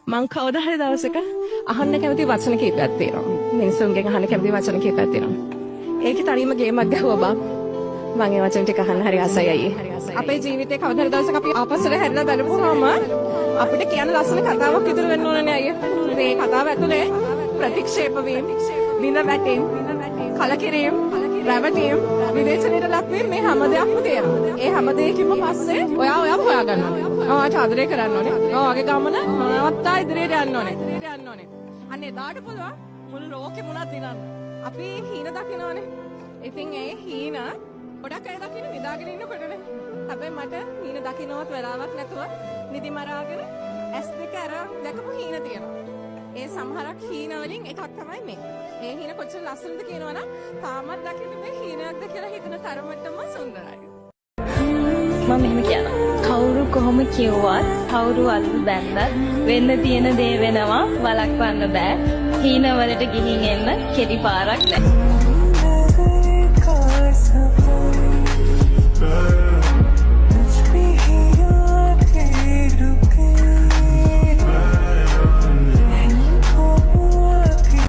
මං කවදා හරි දවසක අහන්න කැමති වචන කීපයක් තියෙනවා. මිනිස්සුන්ගෙන් අහන්න කැමති වචන කීපයක් තියෙනවා. ඒකේ තනියම ගේමක් ගැහුවා බා. මං ඒ වචන ටික අහන්න හරි ආසයි අයියේ. අපේ ජීවිතේ කවදා හරි දවසක අපි ආපස්සට හැරිලා බලපුවාම අපිට කියන්න ලස්සන කතාවක් ඉතුරු වෙන්න ඕනනේ අයියේ. මේ කතාව ඇතුලේ ප්‍රතික්ෂේප වීම, විඳ වැටීම්, කලකිරීම, රැවටීම්, විවේචනයට ලක්වීම මේ හැම දෙයක්ම තියෙනවා. ඒ හැම දෙයකින්ම පස්සේ ඔයාව හොයාගන්න ඕනේ. ඔයාට ආදරය කරන්න ඕනේ. ඔයාගේ ගමන නවත්තා ඉදිරියට යන්න ඕනේ. අන්න එදාට පුළුවන් මුළු ලෝකෙම උනත් දිනන්න. අපි හීන දකින්නවනේ. ඉතින් ඒ හීන ගොඩක් අය දකින්න නිදාගෙන ඉන්නකොටනේ. හැබැයි මට හීන දකින්නවත් වෙලාවක් නැතුව නිදි මරාගෙන S2 අර දැකපු හීන තියෙනවා. ඒ සමහරක් හීන වලින් එකක් තමයි මේ. ඒ හීන කොච්චර ලස්සනද කියනවනම් තාමත් දකින්න මේ හීනයක්ද කියලා හිතන තරමටම සුන්දරයි. මම මෙහෙම කියනවා. කවුරු කොහොම කිව්වත් කවුරු අල්ල බැන්දත් වෙන්න තියෙන දේ වෙනවා වළක්වන්න බෑ. හීන වලට ගිහින් එන්න කෙටි පාරක් නැහැ.